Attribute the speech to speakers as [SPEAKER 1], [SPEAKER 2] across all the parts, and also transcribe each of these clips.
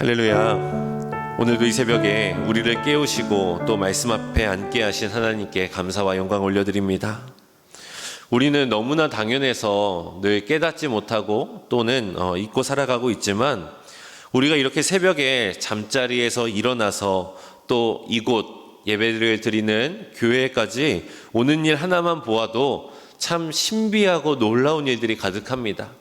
[SPEAKER 1] 할렐루야. 오늘도 이 새벽에 우리를 깨우시고 또 말씀 앞에 앉게 하신 하나님께 감사와 영광 올려드립니다. 우리는 너무나 당연해서 늘 깨닫지 못하고 또는 잊고 살아가고 있지만, 우리가 이렇게 새벽에 잠자리에서 일어나서 또 이곳 예배를 드리는 교회까지 오는 일 하나만 보아도 참 신비하고 놀라운 일들이 가득합니다.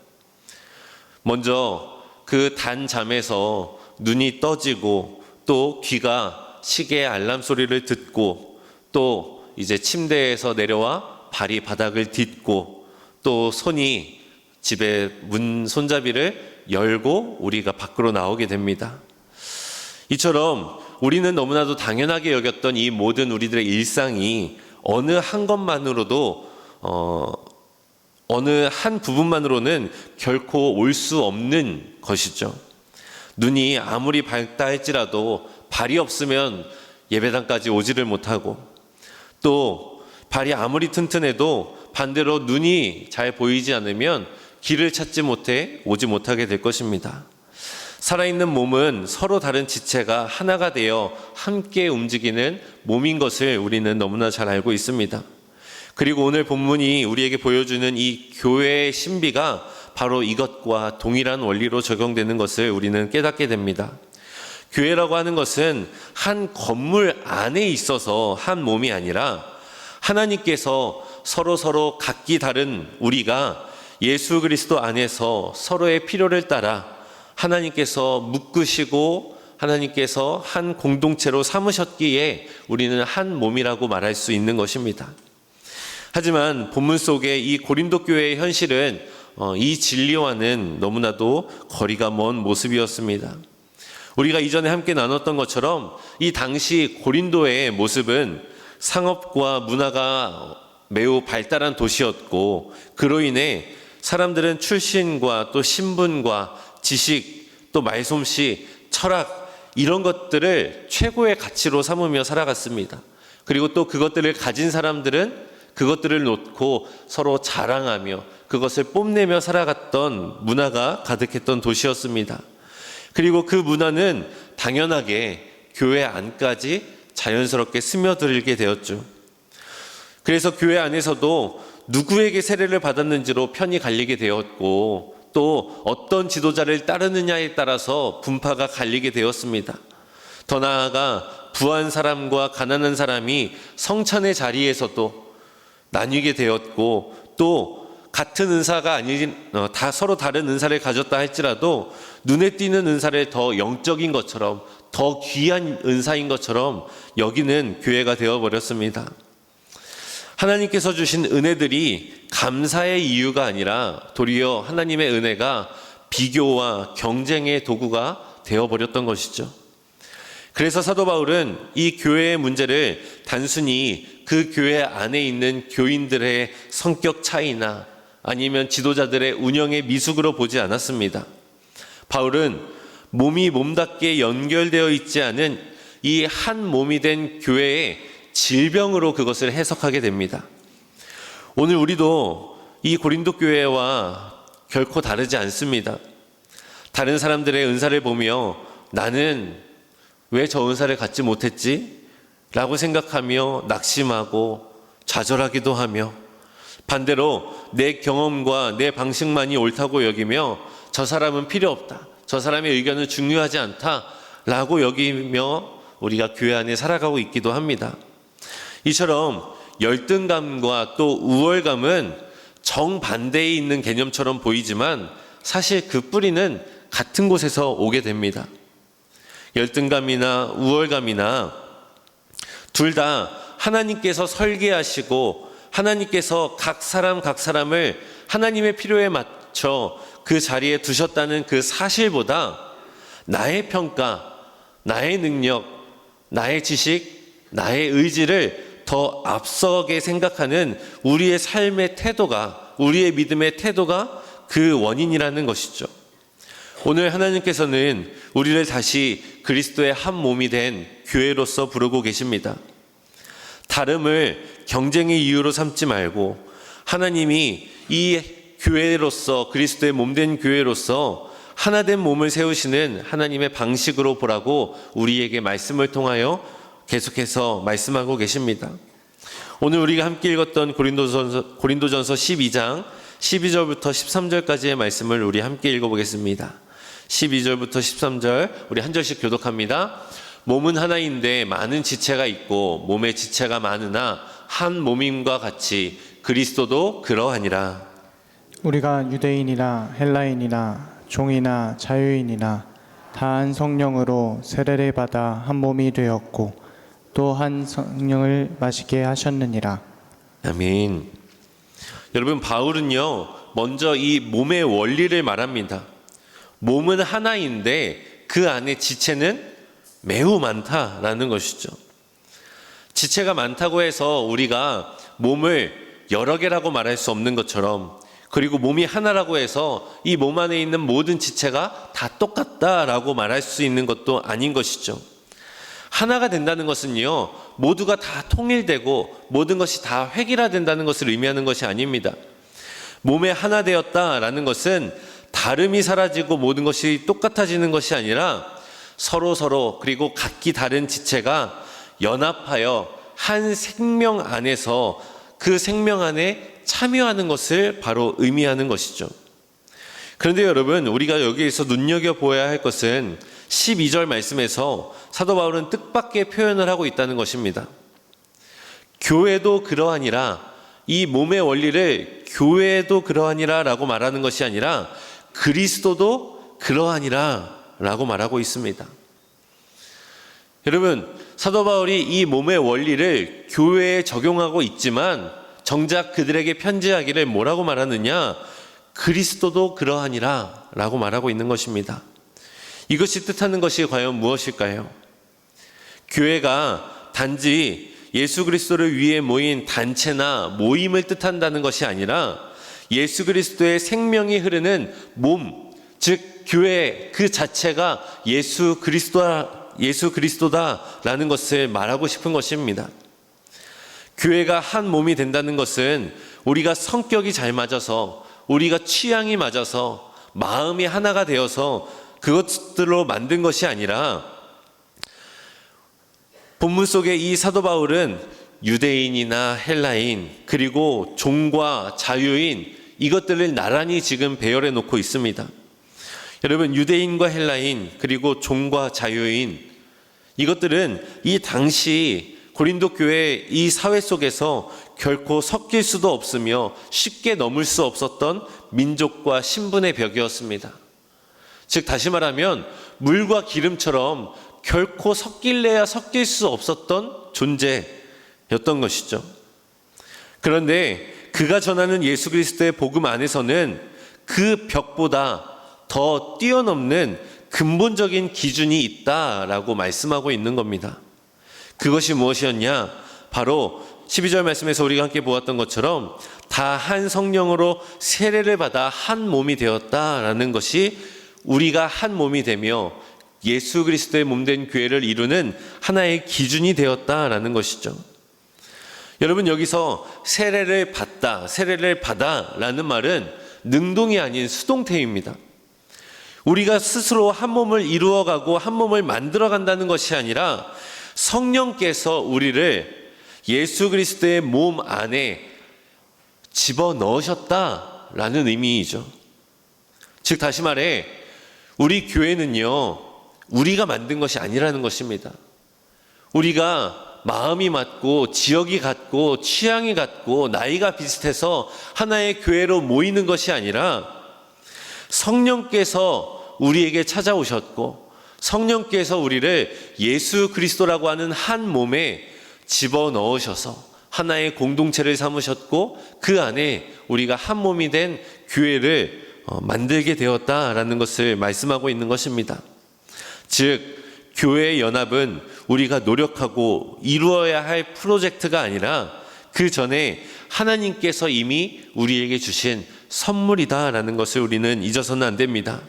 [SPEAKER 1] 먼저 그 단잠에서 눈이 떠지고 또 귀가 시계의 알람 소리를 듣고 또 이제 침대에서 내려와 발이 바닥을 딛고 또 손이 집의 문 손잡이를 열고 우리가 밖으로 나오게 됩니다. 이처럼 우리는 너무나도 당연하게 여겼던 이 모든 우리들의 일상이 어느 한 것만으로도 어느 한 부분만으로는 결코 올 수 없는 것이죠. 눈이 아무리 밝다 할지라도 발이 없으면 예배당까지 오지를 못하고, 또 발이 아무리 튼튼해도 반대로 눈이 잘 보이지 않으면 길을 찾지 못해 오지 못하게 될 것입니다. 살아있는 몸은 서로 다른 지체가 하나가 되어 함께 움직이는 몸인 것을 우리는 너무나 잘 알고 있습니다. 그리고 오늘 본문이 우리에게 보여주는 이 교회의 신비가 바로 이것과 동일한 원리로 적용되는 것을 우리는 깨닫게 됩니다. 교회라고 하는 것은 한 건물 안에 있어서 한 몸이 아니라 하나님께서 서로 각기 다른 우리가 예수 그리스도 안에서 서로의 필요를 따라 하나님께서 묶으시고 하나님께서 한 공동체로 삼으셨기에 우리는 한 몸이라고 말할 수 있는 것입니다. 하지만 본문 속의 이 고린도 교회의 현실은 이 진리와는 너무나도 거리가 먼 모습이었습니다. 우리가 이전에 함께 나눴던 것처럼 이 당시 고린도의 모습은 상업과 문화가 매우 발달한 도시였고, 그로 인해 사람들은 출신과 또 신분과 지식, 또 말솜씨, 철학, 이런 것들을 최고의 가치로 삼으며 살아갔습니다. 그리고 또 그것들을 가진 사람들은 그것들을 놓고 서로 자랑하며 그것을 뽐내며 살아갔던 문화가 가득했던 도시였습니다. 그리고 그 문화는 당연하게 교회 안까지 자연스럽게 스며들게 되었죠. 그래서 교회 안에서도 누구에게 세례를 받았는지로 편이 갈리게 되었고, 또 어떤 지도자를 따르느냐에 따라서 분파가 갈리게 되었습니다. 더 나아가 부한 사람과 가난한 사람이 성찬의 자리에서도 나뉘게 되었고, 또 같은 은사가 아닌 다 서로 다른 은사를 가졌다 할지라도 눈에 띄는 은사를 더 영적인 것처럼, 더 귀한 은사인 것처럼 여기는 교회가 되어버렸습니다. 하나님께서 주신 은혜들이 감사의 이유가 아니라 도리어 하나님의 은혜가 비교와 경쟁의 도구가 되어버렸던 것이죠. 그래서 사도 바울은 이 교회의 문제를 단순히 그 교회 안에 있는 교인들의 성격 차이나 아니면 지도자들의 운영의 미숙으로 보지 않았습니다. 바울은 몸이 몸답게 연결되어 있지 않은 이 한 몸이 된 교회의 질병으로 그것을 해석하게 됩니다. 오늘 우리도 이 고린도 교회와 결코 다르지 않습니다. 다른 사람들의 은사를 보며 나는 왜 저 은사를 갖지 못했지? 라고 생각하며 낙심하고 좌절하기도 하며, 반대로 내 경험과 내 방식만이 옳다고 여기며 저 사람은 필요 없다, 저 사람의 의견은 중요하지 않다 라고 여기며 우리가 교회 안에 살아가고 있기도 합니다. 이처럼 열등감과 또 우월감은 정반대에 있는 개념처럼 보이지만 사실 그 뿌리는 같은 곳에서 오게 됩니다. 열등감이나 우월감이나 둘 다 하나님께서 설계하시고 하나님께서 각 사람을 하나님의 필요에 맞춰 그 자리에 두셨다는 그 사실보다 나의 평가, 나의 능력, 나의 지식, 나의 의지를 더 앞서게 생각하는 우리의 삶의 태도가, 우리의 믿음의 태도가 그 원인이라는 것이죠. 오늘 하나님께서는 우리를 다시 그리스도의 한 몸이 된 교회로서 부르고 계십니다. 다름을 경쟁의 이유로 삼지 말고 하나님이 이 교회로서, 그리스도의 몸된 교회로서 하나된 몸을 세우시는 하나님의 방식으로 보라고 우리에게 말씀을 통하여 계속해서 말씀하고 계십니다. 오늘 우리가 함께 읽었던 고린도전서 12장 12절부터 13절까지의 말씀을 우리 함께 읽어보겠습니다. 12절부터 13절 우리 한 절씩 교독합니다. 몸은 하나인데 많은 지체가 있고 몸의 지체가 많으나 한 몸임과 같이 그리스도도 그러하니라.
[SPEAKER 2] 우리가 유대인이나 헬라인이나 종이나 자유인이나 다 한 성령으로 세례를 받아 한 몸이 되었고 또 한 성령을 마시게 하셨느니라.
[SPEAKER 1] 아멘. 여러분, 바울은요 먼저 이 몸의 원리를 말합니다. 몸은 하나인데 그 안에 지체는 매우 많다라는 것이죠. 지체가 많다고 해서 우리가 몸을 여러 개라고 말할 수 없는 것처럼, 그리고 몸이 하나라고 해서 이 몸 안에 있는 모든 지체가 다 똑같다라고 말할 수 있는 것도 아닌 것이죠. 하나가 된다는 것은요, 모두가 다 통일되고 모든 것이 다 획일화된다는 것을 의미하는 것이 아닙니다. 몸에 하나 되었다라는 것은 다름이 사라지고 모든 것이 똑같아지는 것이 아니라 서로 그리고 각기 다른 지체가 연합하여 한 생명 안에서 그 생명 안에 참여하는 것을 바로 의미하는 것이죠. 그런데 여러분, 우리가 여기에서 눈여겨보아야 할 것은 12절 말씀에서 사도 바울은 뜻밖의 표현을 하고 있다는 것입니다. 교회도 그러하니라, 이 몸의 원리를 교회도 그러하니라 라고 말하는 것이 아니라 그리스도도 그러하니라 라고 말하고 있습니다. 여러분, 사도 바울이 이 몸의 원리를 교회에 적용하고 있지만 정작 그들에게 편지하기를 뭐라고 말하느냐? 그리스도도 그러하니라 라고 말하고 있는 것입니다. 이것이 뜻하는 것이 과연 무엇일까요? 교회가 단지 예수 그리스도를 위해 모인 단체나 모임을 뜻한다는 것이 아니라 예수 그리스도의 생명이 흐르는 몸, 즉 교회 그 자체가 예수 그리스도다라는 것을 말하고 싶은 것입니다. 교회가 한 몸이 된다는 것은 우리가 성격이 잘 맞아서, 우리가 취향이 맞아서, 마음이 하나가 되어서 그것들로 만든 것이 아니라, 본문 속에 이 사도 바울은 유대인이나 헬라인, 그리고 종과 자유인, 이것들을 나란히 지금 배열해 놓고 있습니다. 여러분, 유대인과 헬라인, 그리고 종과 자유인, 이것들은 이 당시 고린도 교회 이 사회 속에서 결코 섞일 수도 없으며 쉽게 넘을 수 없었던 민족과 신분의 벽이었습니다. 즉 다시 말하면 물과 기름처럼 결코 섞일래야 섞일 수 없었던 존재였던 것이죠. 그런데 그가 전하는 예수 그리스도의 복음 안에서는 그 벽보다 더 뛰어넘는 근본적인 기준이 있다라고 말씀하고 있는 겁니다. 그것이 무엇이었냐? 바로 12절 말씀에서 우리가 함께 보았던 것처럼 다 한 성령으로 세례를 받아 한 몸이 되었다라는 것이 우리가 한 몸이 되며 예수 그리스도의 몸된 교회를 이루는 하나의 기준이 되었다라는 것이죠. 여러분, 여기서 세례를 받아라는 말은 능동이 아닌 수동태입니다. 우리가 스스로 한 몸을 이루어가고 한 몸을 만들어간다는 것이 아니라 성령께서 우리를 예수 그리스도의 몸 안에 집어넣으셨다라는 의미이죠. 즉 다시 말해 우리 교회는요, 우리가 만든 것이 아니라는 것입니다. 우리가 마음이 맞고 지역이 같고 취향이 같고 나이가 비슷해서 하나의 교회로 모이는 것이 아니라 성령께서 우리에게 찾아오셨고 성령께서 우리를 예수 그리스도라고 하는 한 몸에 집어넣으셔서 하나의 공동체를 삼으셨고 그 안에 우리가 한 몸이 된 교회를 만들게 되었다라는 것을 말씀하고 있는 것입니다. 즉 교회의 연합은 우리가 노력하고 이루어야 할 프로젝트가 아니라 그 전에 하나님께서 이미 우리에게 주신 선물이다라는 것을 우리는 잊어서는 안 됩니다.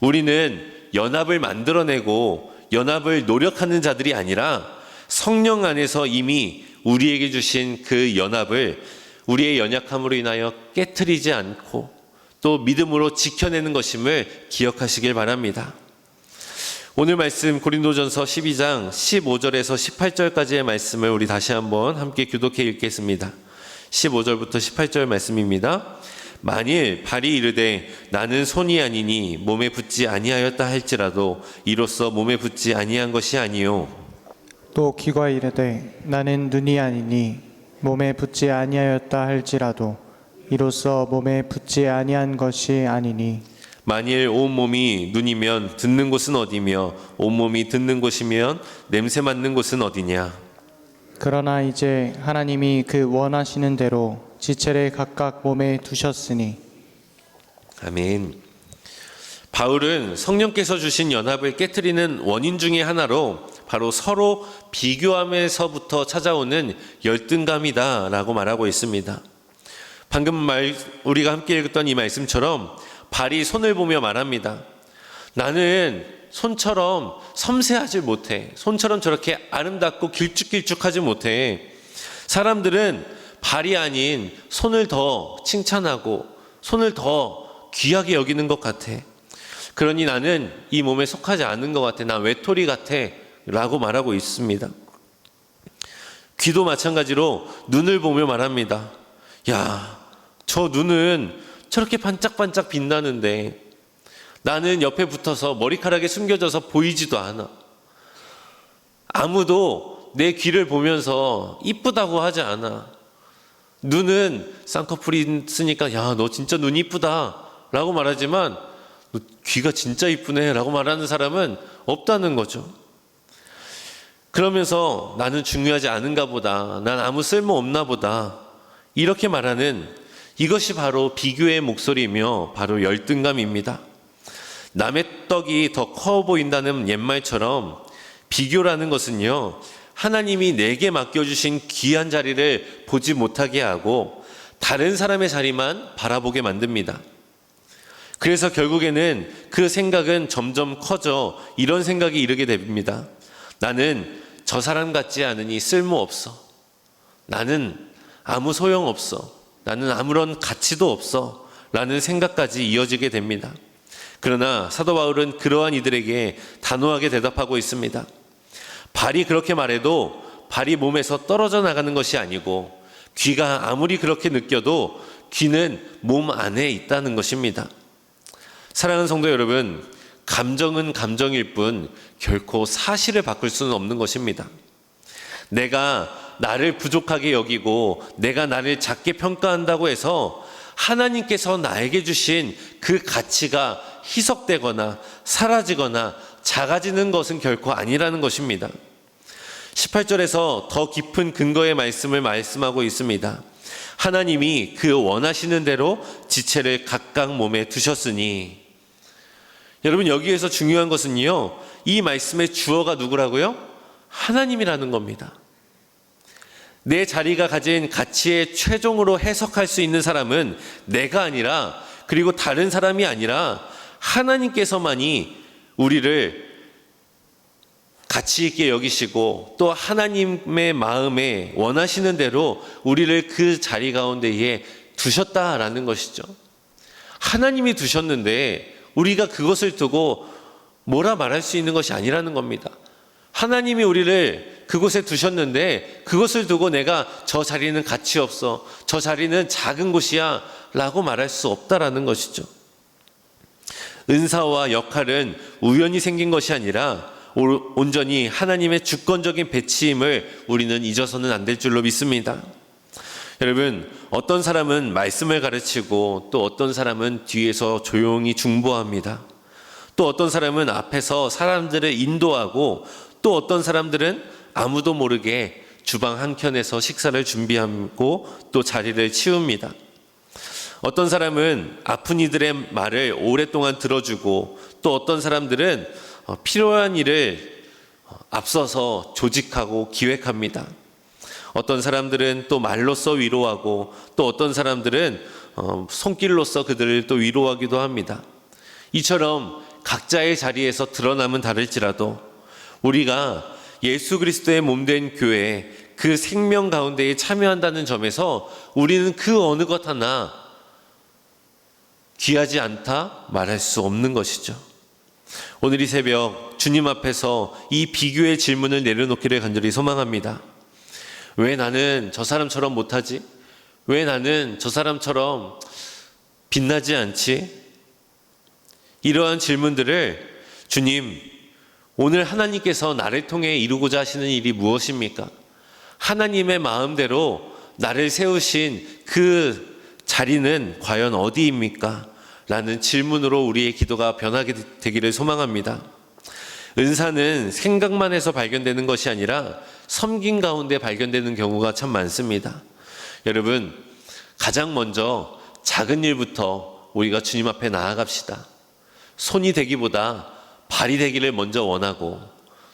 [SPEAKER 1] 우리는 연합을 만들어내고 연합을 노력하는 자들이 아니라 성령 안에서 이미 우리에게 주신 그 연합을 우리의 연약함으로 인하여 깨트리지 않고 또 믿음으로 지켜내는 것임을 기억하시길 바랍니다. 오늘 말씀 고린도전서 12장 15절에서 18절까지의 말씀을 우리 다시 한번 함께 교독해 읽겠습니다. 15절부터 18절 말씀입니다. 만일 발이 이르되 나는 손이 아니니 몸에 붙지 아니하였다 할지라도 이로써 몸에 붙지 아니한 것이 아니요.
[SPEAKER 2] 또 귀가 이르되 나는 눈이 아니니 몸에 붙지 아니하였다 할지라도 이로써 몸에 붙지 아니한 것이 아니니
[SPEAKER 1] 만일 온 몸이 눈이면 듣는 곳은 어디며 온 몸이 듣는 곳이면 냄새 맡는 곳은 어디냐.
[SPEAKER 2] 그러나 이제 하나님이 그 원하시는 대로 지체를 각각 몸에 두셨으니.
[SPEAKER 1] 아멘. 바울은 성령께서 주신 연합을 깨트리는 원인 중에 하나로 바로 서로 비교함에서부터 찾아오는 열등감이다라고 말하고 있습니다. 방금 우리가 함께 읽었던 이 말씀처럼 발이 손을 보며 말합니다. 나는 손처럼 섬세하지 못해. 손처럼 저렇게 아름답고 길쭉길쭉하지 못해. 사람들은 발이 아닌 손을 더 칭찬하고 손을 더 귀하게 여기는 것 같아. 그러니 나는 이 몸에 속하지 않는 것 같아. 난 외톨이 같아. 라고 말하고 있습니다. 귀도 마찬가지로 눈을 보며 말합니다. 야, 저 눈은 저렇게 반짝반짝 빛나는데 나는 옆에 붙어서 머리카락에 숨겨져서 보이지도 않아. 아무도 내 귀를 보면서 이쁘다고 하지 않아. 눈은 쌍꺼풀이 있으니까 야, 너 진짜 눈 이쁘다 라고 말하지만 너 귀가 진짜 이쁘네 라고 말하는 사람은 없다는 거죠. 그러면서 나는 중요하지 않은가 보다, 난 아무 쓸모 없나 보다, 이렇게 말하는 이것이 바로 비교의 목소리이며 바로 열등감입니다. 남의 떡이 더 커 보인다는 옛말처럼 비교라는 것은요, 하나님이 내게 맡겨주신 귀한 자리를 보지 못하게 하고 다른 사람의 자리만 바라보게 만듭니다. 그래서 결국에는 그 생각은 점점 커져 이런 생각이 이르게 됩니다. 나는 저 사람 같지 않으니 쓸모없어. 나는 아무 소용없어. 나는 아무런 가치도 없어. 라는 생각까지 이어지게 됩니다. 그러나 사도 바울은 그러한 이들에게 단호하게 대답하고 있습니다. 발이 그렇게 말해도 발이 몸에서 떨어져 나가는 것이 아니고 귀가 아무리 그렇게 느껴도 귀는 몸 안에 있다는 것입니다. 사랑하는 성도 여러분, 감정은 감정일 뿐 결코 사실을 바꿀 수는 없는 것입니다. 내가 나를 부족하게 여기고 내가 나를 작게 평가한다고 해서 하나님께서 나에게 주신 그 가치가 희석되거나 사라지거나 작아지는 것은 결코 아니라는 것입니다. 18절에서 더 깊은 근거의 말씀을 말씀하고 있습니다. 하나님이 그 원하시는 대로 지체를 각각 몸에 두셨으니. 여러분, 여기에서 중요한 것은요, 이 말씀의 주어가 누구라고요? 하나님이라는 겁니다. 내 자리가 가진 가치의 최종으로 해석할 수 있는 사람은 내가 아니라, 그리고 다른 사람이 아니라 하나님께서만이 우리를 가치 있게 여기시고 또 하나님의 마음에 원하시는 대로 우리를 그 자리 가운데에 두셨다라는 것이죠. 하나님이 두셨는데 우리가 그것을 두고 뭐라 말할 수 있는 것이 아니라는 겁니다. 하나님이 우리를 그곳에 두셨는데 그것을 두고 내가 저 자리는 가치 없어, 저 자리는 작은 곳이야 라고 말할 수 없다라는 것이죠. 은사와 역할은 우연히 생긴 것이 아니라 온전히 하나님의 주권적인 배치임을 우리는 잊어서는 안 될 줄로 믿습니다. 여러분, 어떤 사람은 말씀을 가르치고 또 어떤 사람은 뒤에서 조용히 중보합니다. 또 어떤 사람은 앞에서 사람들을 인도하고 또 어떤 사람들은 아무도 모르게 주방 한켠에서 식사를 준비하고 또 자리를 치웁니다. 어떤 사람은 아픈 이들의 말을 오랫동안 들어주고 또 어떤 사람들은 필요한 일을 앞서서 조직하고 기획합니다. 어떤 사람들은 또 말로써 위로하고 또 어떤 사람들은 손길로써 그들을 또 위로하기도 합니다. 이처럼 각자의 자리에서 드러남은 다를지라도 우리가 예수 그리스도의 몸된 교회에 그 생명 가운데에 참여한다는 점에서 우리는 그 어느 것 하나 귀하지 않다 말할 수 없는 것이죠. 오늘 이 새벽 주님 앞에서 이 비교의 질문을 내려놓기를 간절히 소망합니다. 왜 나는 저 사람처럼 못하지? 왜 나는 저 사람처럼 빛나지 않지? 이러한 질문들을 주님, 오늘 하나님께서 나를 통해 이루고자 하시는 일이 무엇입니까? 하나님의 마음대로 나를 세우신 그 자리는 과연 어디입니까? 라는 질문으로 우리의 기도가 변하게 되기를 소망합니다. 은사는 생각만 해서 발견되는 것이 아니라 섬김 가운데 발견되는 경우가 참 많습니다. 여러분, 가장 먼저 작은 일부터 우리가 주님 앞에 나아갑시다. 손이 되기보다 발이 되기를 먼저 원하고,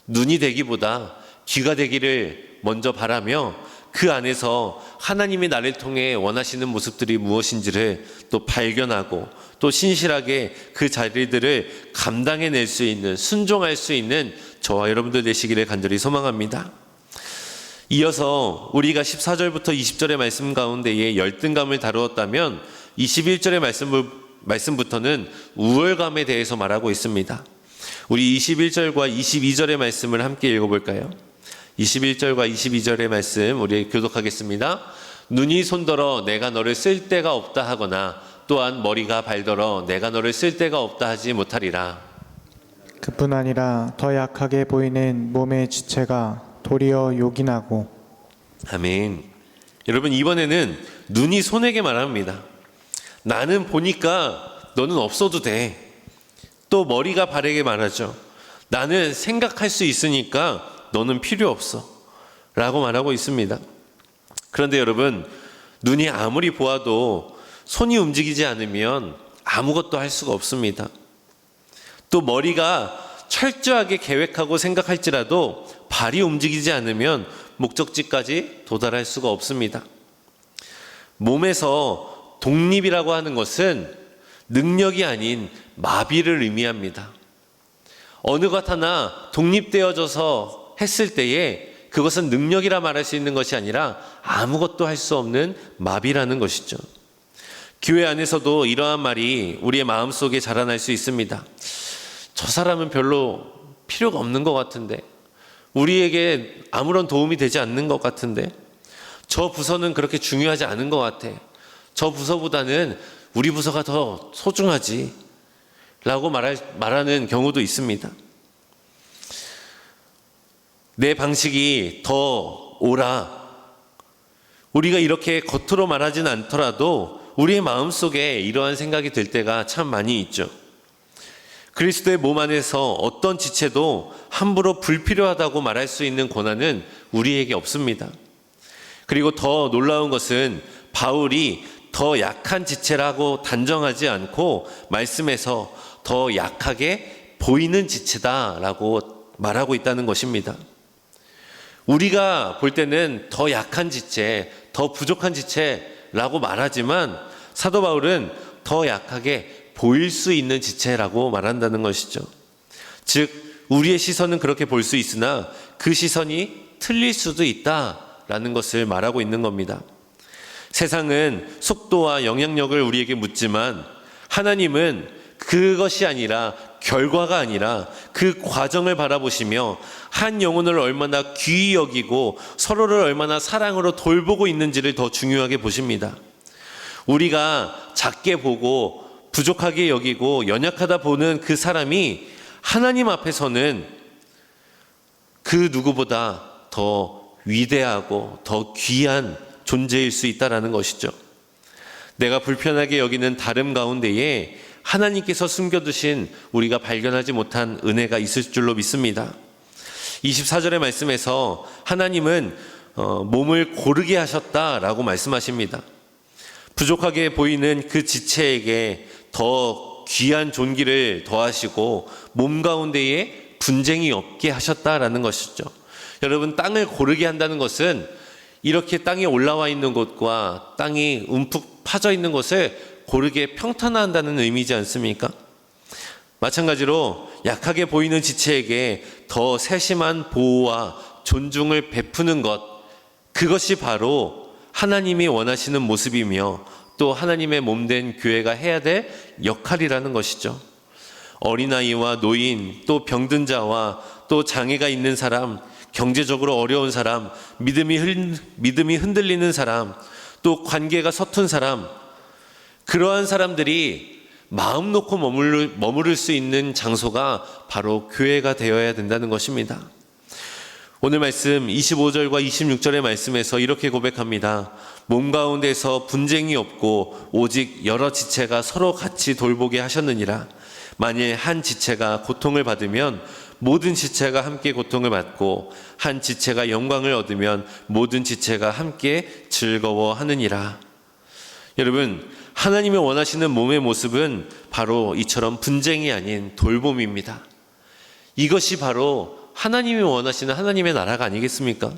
[SPEAKER 1] 눈이 되기보다 귀가 되기를 먼저 바라며, 그 안에서 하나님이 나를 통해 원하시는 모습들이 무엇인지를 또 발견하고, 또 신실하게 그 자리들을 감당해낼 수 있는, 순종할 수 있는 저와 여러분들 되시기를 간절히 소망합니다. 이어서 우리가 14절부터 20절의 말씀 가운데에 열등감을 다루었다면 21절의 말씀부터는 우월감에 대해서 말하고 있습니다. 우리 21절과 22절의 말씀을 함께 읽어볼까요? 21절과 22절의 말씀 우리 교독하겠습니다. 눈이 손들어 내가 너를 쓸 데가 없다 하거나 또한 머리가 발더러 내가 너를 쓸 데가 없다 하지 못하리라.
[SPEAKER 2] 그뿐 아니라 더 약하게 보이는 몸의 지체가 도리어 요긴하고.
[SPEAKER 1] 아멘. 여러분, 이번에는 눈이 손에게 말합니다. 나는 보니까 너는 없어도 돼. 또 머리가 발에게 말하죠. 나는 생각할 수 있으니까 너는 필요 없어 라고 말하고 있습니다. 그런데 여러분, 눈이 아무리 보아도 손이 움직이지 않으면 아무것도 할 수가 없습니다. 또 머리가 철저하게 계획하고 생각할지라도 발이 움직이지 않으면 목적지까지 도달할 수가 없습니다. 몸에서 독립이라고 하는 것은 능력이 아닌 마비를 의미합니다. 어느 것 하나 독립되어져서 했을 때에 그것은 능력이라 말할 수 있는 것이 아니라 아무것도 할 수 없는 마비라는 것이죠. 교회 안에서도 이러한 말이 우리의 마음속에 자라날 수 있습니다. 저 사람은 별로 필요가 없는 것 같은데, 우리에게 아무런 도움이 되지 않는 것 같은데, 저 부서는 그렇게 중요하지 않은 것 같아. 저 부서보다는 우리 부서가 더 소중하지 라고 말하는 경우도 있습니다. 내 방식이 더 옳아. 우리가 이렇게 겉으로 말하진 않더라도 우리의 마음속에 이러한 생각이 들 때가 참 많이 있죠. 그리스도의 몸 안에서 어떤 지체도 함부로 불필요하다고 말할 수 있는 권한은 우리에게 없습니다. 그리고 더 놀라운 것은 바울이 더 약한 지체라고 단정하지 않고 말씀에서 더 약하게 보이는 지체다라고 말하고 있다는 것입니다. 우리가 볼 때는 더 약한 지체, 더 부족한 지체라고 말하지만 사도 바울은 더 약하게 보일 수 있는 지체라고 말한다는 것이죠. 즉, 우리의 시선은 그렇게 볼 수 있으나 그 시선이 틀릴 수도 있다라는 것을 말하고 있는 겁니다. 세상은 속도와 영향력을 우리에게 묻지만 하나님은 그것이 아니라, 결과가 아니라 그 과정을 바라보시며 한 영혼을 얼마나 귀히 여기고 서로를 얼마나 사랑으로 돌보고 있는지를 더 중요하게 보십니다. 우리가 작게 보고 부족하게 여기고 연약하다 보는 그 사람이 하나님 앞에서는 그 누구보다 더 위대하고 더 귀한 존재일 수 있다는 것이죠. 내가 불편하게 여기는 다름 가운데에 하나님께서 숨겨두신 우리가 발견하지 못한 은혜가 있을 줄로 믿습니다. 24절의 말씀에서 하나님은 몸을 고르게 하셨다라고 말씀하십니다. 부족하게 보이는 그 지체에게 더 귀한 존귀를 더하시고 몸 가운데에 분쟁이 없게 하셨다라는 것이죠. 여러분, 땅을 고르게 한다는 것은 이렇게 땅에 올라와 있는 곳과 땅이 움푹 파져 있는 곳을 고르게 평탄화한다는 의미지 않습니까? 마찬가지로 약하게 보이는 지체에게 더 세심한 보호와 존중을 베푸는 것, 그것이 바로 하나님이 원하시는 모습이며 또 하나님의 몸된 교회가 해야 될 역할이라는 것이죠. 어린아이와 노인, 또 병든 자와 또 장애가 있는 사람, 경제적으로 어려운 사람, 믿음이 흔들리는 사람, 또 관계가 서툰 사람, 그러한 사람들이 마음 놓고 머무를 수 있는 장소가 바로 교회가 되어야 된다는 것입니다. 오늘 말씀 25절과 26절의 말씀에서 이렇게 고백합니다. 몸 가운데서 분쟁이 없고 오직 여러 지체가 서로 같이 돌보게 하셨느니라. 만일 한 지체가 고통을 받으면 모든 지체가 함께 고통을 받고 한 지체가 영광을 얻으면 모든 지체가 함께 즐거워하느니라. 여러분, 하나님이 원하시는 몸의 모습은 바로 이처럼 분쟁이 아닌 돌봄입니다. 이것이 바로 하나님이 원하시는 하나님의 나라가 아니겠습니까?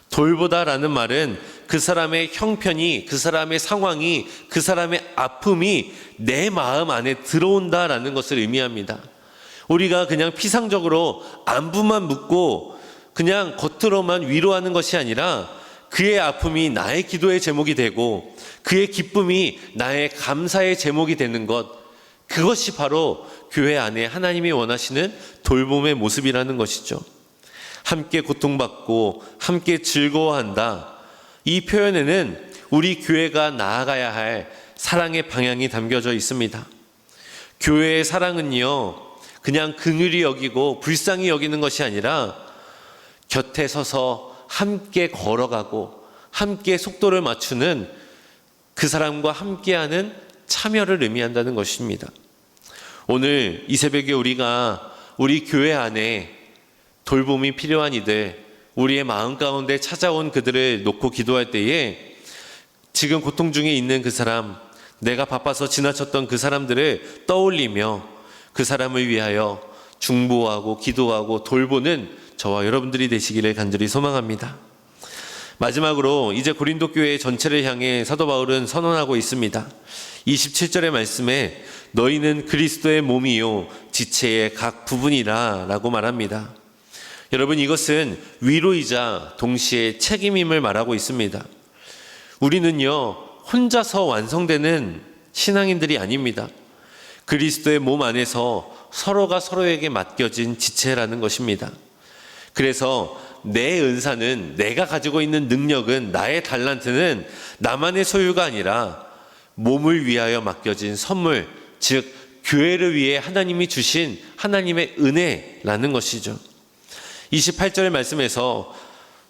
[SPEAKER 1] 돌보다라는 말은 그 사람의 형편이, 그 사람의 상황이, 그 사람의 아픔이 내 마음 안에 들어온다라는 것을 의미합니다. 우리가 그냥 피상적으로 안부만 묻고 그냥 겉으로만 위로하는 것이 아니라 그의 아픔이 나의 기도의 제목이 되고 그의 기쁨이 나의 감사의 제목이 되는 것, 그것이 바로 교회 안에 하나님이 원하시는 돌봄의 모습이라는 것이죠. 함께 고통받고 함께 즐거워한다. 이 표현에는 우리 교회가 나아가야 할 사랑의 방향이 담겨져 있습니다. 교회의 사랑은요, 그냥 긍휼히 여기고 불쌍히 여기는 것이 아니라 곁에 서서 함께 걸어가고 함께 속도를 맞추는 그 사람과 함께하는 참여를 의미한다는 것입니다. 오늘 이 새벽에 우리가 우리 교회 안에 돌봄이 필요한 이들, 우리의 마음 가운데 찾아온 그들을 놓고 기도할 때에 지금 고통 중에 있는 그 사람, 내가 바빠서 지나쳤던 그 사람들을 떠올리며 그 사람을 위하여 중보하고 기도하고 돌보는 저와 여러분들이 되시기를 간절히 소망합니다. 마지막으로 이제 고린도 교회 전체를 향해 사도 바울은 선언하고 있습니다. 27절의 말씀에 너희는 그리스도의 몸이요 지체의 각 부분이라 라고 말합니다. 여러분, 이것은 위로이자 동시에 책임임을 말하고 있습니다. 우리는요, 혼자서 완성되는 신앙인들이 아닙니다. 그리스도의 몸 안에서 서로가 서로에게 맡겨진 지체라는 것입니다. 그래서 내 은사는, 내가 가지고 있는 능력은, 나의 달란트는 나만의 소유가 아니라 몸을 위하여 맡겨진 선물, 즉 교회를 위해 하나님이 주신 하나님의 은혜라는 것이죠. 28절의 말씀에서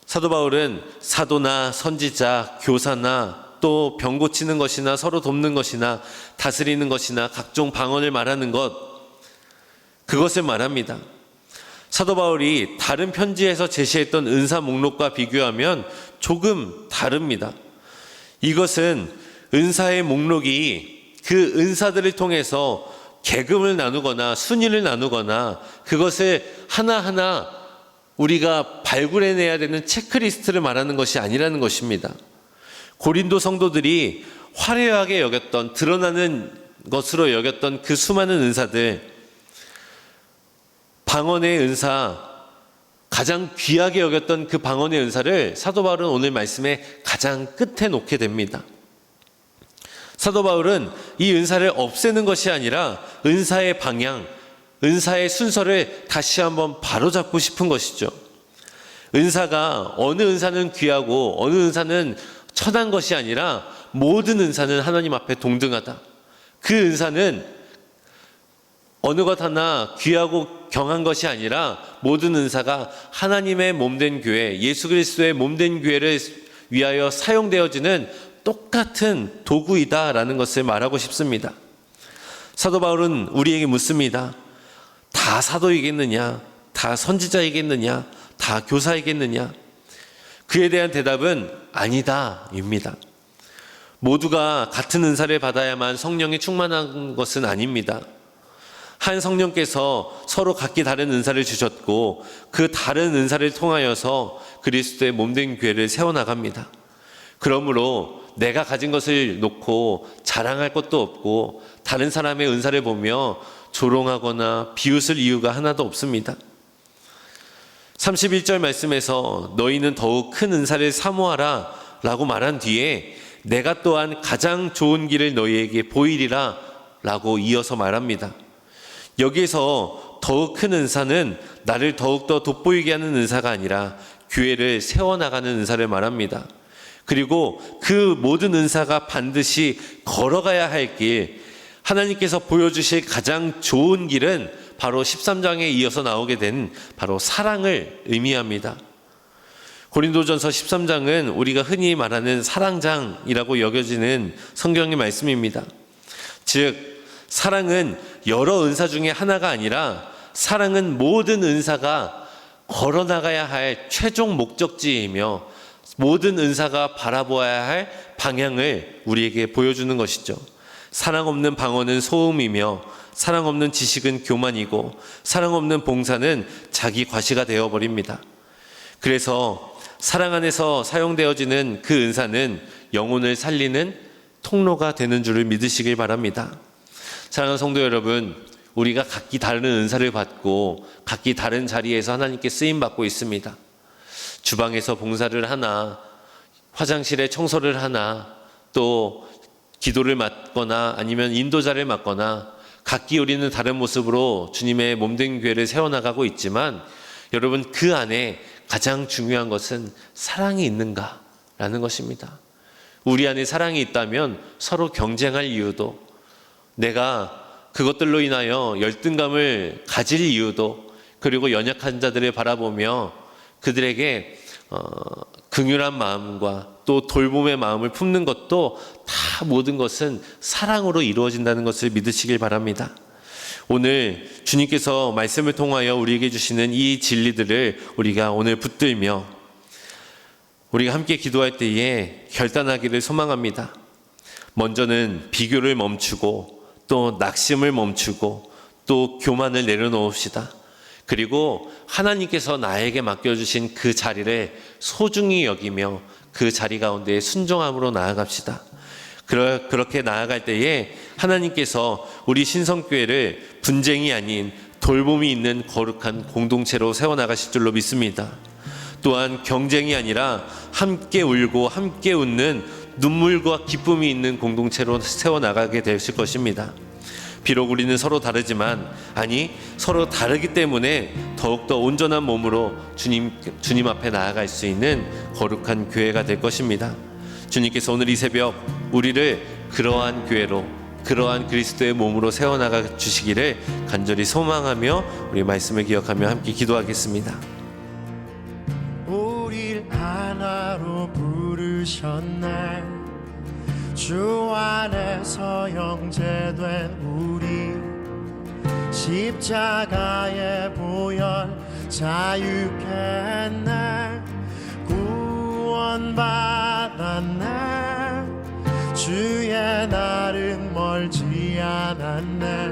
[SPEAKER 1] 사도 바울은 사도나 선지자, 교사나 또 병 고치는 것이나 서로 돕는 것이나 다스리는 것이나 각종 방언을 말하는 것, 그것을 말합니다. 사도 바울이 다른 편지에서 제시했던 은사 목록과 비교하면 조금 다릅니다. 이것은 은사의 목록이 그 은사들을 통해서 계급을 나누거나 순위를 나누거나 그것을 하나하나 우리가 발굴해내야 되는 체크리스트를 말하는 것이 아니라는 것입니다. 고린도 성도들이 화려하게 여겼던, 드러나는 것으로 여겼던 그 수많은 은사들, 방언의 은사, 가장 귀하게 여겼던 그 방언의 은사를 사도 바울은 오늘 말씀에 가장 끝에 놓게 됩니다. 사도 바울은 이 은사를 없애는 것이 아니라 은사의 방향, 은사의 순서를 다시 한번 바로잡고 싶은 것이죠. 은사가 어느 은사는 귀하고 어느 은사는 천한 것이 아니라 모든 은사는 하나님 앞에 동등하다. 그 은사는 어느 것 하나 귀하고 경한 것이 아니라 모든 은사가 하나님의 몸된 교회, 예수 그리스도의 몸된 교회를 위하여 사용되어지는 똑같은 도구이다라는 것을 말하고 싶습니다. 사도 바울은 우리에게 묻습니다. 다 사도이겠느냐? 다 선지자이겠느냐? 다 교사이겠느냐? 그에 대한 대답은 아니다입니다. 모두가 같은 은사를 받아야만 성령이 충만한 것은 아닙니다. 한 성령께서 서로 각기 다른 은사를 주셨고 그 다른 은사를 통하여서 그리스도의 몸된 교회를 세워나갑니다. 그러므로 내가 가진 것을 놓고 자랑할 것도 없고 다른 사람의 은사를 보며 조롱하거나 비웃을 이유가 하나도 없습니다. 31절 말씀에서 너희는 더욱 큰 은사를 사모하라 라고 말한 뒤에 내가 또한 가장 좋은 길을 너희에게 보이리라 라고 이어서 말합니다. 여기에서 더욱 큰 은사는 나를 더욱더 돋보이게 하는 은사가 아니라 교회를 세워나가는 은사를 말합니다. 그리고 그 모든 은사가 반드시 걸어가야 할 길, 하나님께서 보여주실 가장 좋은 길은 바로 13장에 이어서 나오게 된 바로 사랑을 의미합니다. 고린도전서 13장은 우리가 흔히 말하는 사랑장이라고 여겨지는 성경의 말씀입니다. 즉 사랑은 여러 은사 중에 하나가 아니라 사랑은 모든 은사가 걸어나가야 할 최종 목적지이며 모든 은사가 바라보아야 할 방향을 우리에게 보여주는 것이죠. 사랑 없는 방언은 소음이며 사랑 없는 지식은 교만이고 사랑 없는 봉사는 자기 과시가 되어버립니다. 그래서 사랑 안에서 사용되어지는 그 은사는 영혼을 살리는 통로가 되는 줄을 믿으시길 바랍니다. 사랑하는 성도 여러분, 우리가 각기 다른 은사를 받고 각기 다른 자리에서 하나님께 쓰임받고 있습니다. 주방에서 봉사를 하나, 화장실에 청소를 하나, 또 기도를 맡거나 아니면 인도자를 맡거나 각기 우리는 다른 모습으로 주님의 몸된 교회를 세워나가고 있지만 여러분, 그 안에 가장 중요한 것은 사랑이 있는가라는 것입니다. 우리 안에 사랑이 있다면 서로 경쟁할 이유도, 내가 그것들로 인하여 열등감을 가질 이유도, 그리고 연약한 자들을 바라보며 그들에게 긍휼한 마음과 또 돌봄의 마음을 품는 것도 다 모든 것은 사랑으로 이루어진다는 것을 믿으시길 바랍니다. 오늘 주님께서 말씀을 통하여 우리에게 주시는 이 진리들을 우리가 오늘 붙들며 우리가 함께 기도할 때에 결단하기를 소망합니다. 먼저는 비교를 멈추고 또 낙심을 멈추고 또 교만을 내려놓읍시다. 그리고 하나님께서 나에게 맡겨주신 그 자리를 소중히 여기며 그 자리 가운데 순종함으로 나아갑시다. 그렇게 나아갈 때에 하나님께서 우리 신성교회를 분쟁이 아닌 돌봄이 있는 거룩한 공동체로 세워나가실 줄로 믿습니다. 또한 경쟁이 아니라 함께 울고 함께 웃는 눈물과 기쁨이 있는 공동체로 세워나가게 되실 것입니다. 비록 우리는 서로 다르지만, 아니 서로 다르기 때문에 더욱더 온전한 몸으로 주님 앞에 나아갈 수 있는 거룩한 교회가 될 것입니다. 주님께서 오늘 이 새벽 우리를 그러한 교회로, 그러한 그리스도의 몸으로 세워나가 주시기를 간절히 소망하며 우리 말씀을 기억하며 함께 기도하겠습니다.
[SPEAKER 3] 우릴 하나로 부르셨네. 주 안에서 형제된 우리, 십자가의 보혈 자유했네. 구원받았네. 주의 날은 멀지 않았네.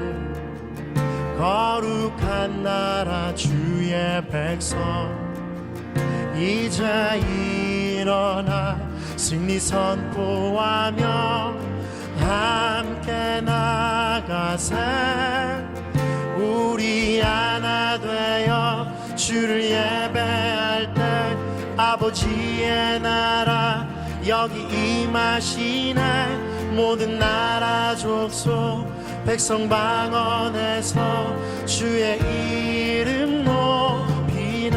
[SPEAKER 3] 거룩한 나라 주의 백성, 이제 일어나 승리 선포하며 함께 나가세. 우리 하나 되어 주를 예배할 때 아버지의 나라 여기 임하시네. 모든 나라 족속 백성 방언에서 주의 이름 높이네.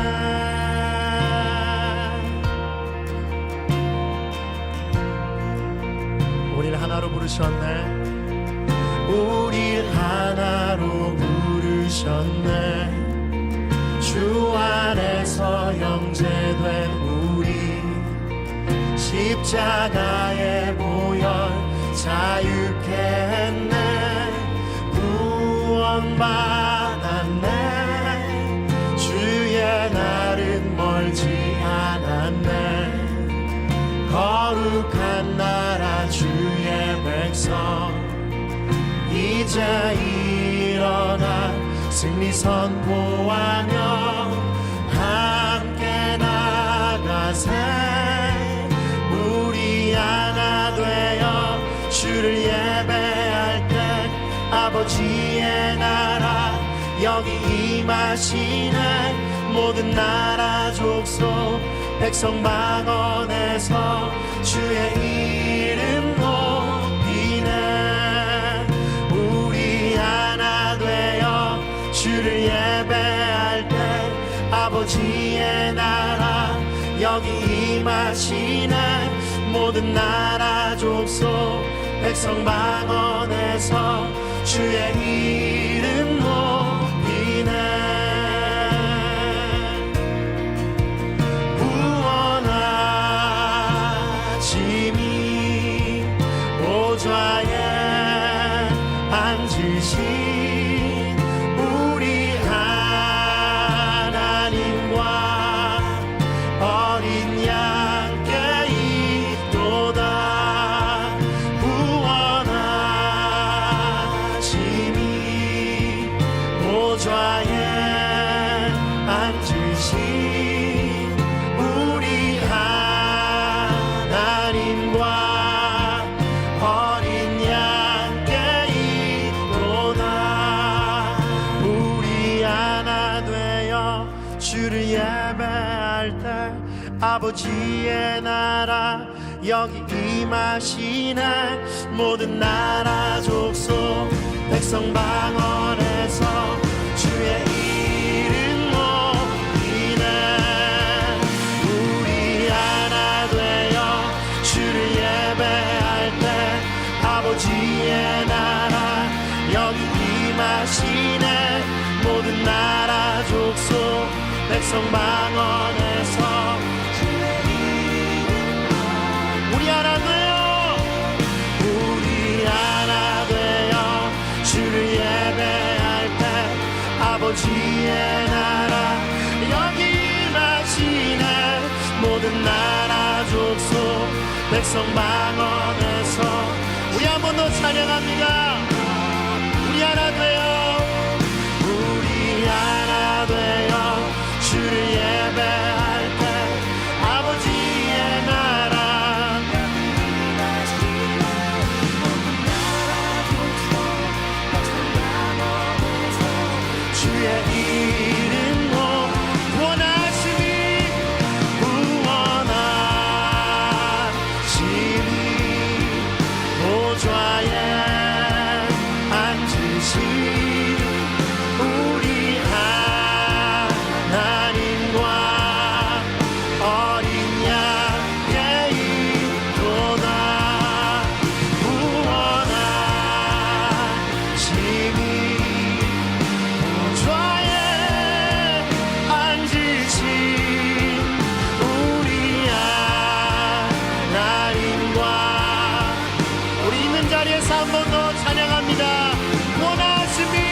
[SPEAKER 3] 우릴 하나로 부르셨네. 우릴 하나로 부르셨네. 주 안에서 형제된 우리, 십자가의 보혈 자유케 했네. 구원받았네. 주의 날은 멀지 않았네. 거룩한 나라 주의 백성, 이제 일어나 승리 선포하며 함께 나가세. 우리 하나 되어 주를 예배할 때 아버지의 나라 여기 임하시네. 모든 나라 족속 백성 방언에서 주의 이름 높이네. 우리 하나 되어 주를 예배할 때 아버지의 나라 여기 임하시네. 모든 나라 족속 백성 방언에서 주의 이름 높이네. 구원하심이 보좌에 앉으신 우리 하나님과 어린 양께 있도다. 구원하심이 보좌에 앉으신 우리 하나님과 어린 양께 있도다. 우리 하나 되어 주를 예배할 때 아버지의 나라 여기 임하시네. 모든 나라 족속 백성 방언에서 주의 이름 높이네. 우리 하나 되어 주를 예배할 때 아버지의 나라 여기 임하시네. 모든 나라 족속 백성 방언에서 우리 하나 되어 우리 하나 되어 주를 예배할 때 아버지의 나라 여기 임하시네. 모든 나라 족속 백성 방언에서 우리 한 번 더 찬양합니다. 우리 하나 되어 우리 하나 되어 주를 예배할 때 아버지의 나라 주의 이름 구원하심이 보좌에 앉으신 우리 하나님과 어린 양께 있도다. 구원하심이 보좌에 앉으신 우리 하나님과 우리 있는 자리에서 한 번 더 찬양합니다. 원하심이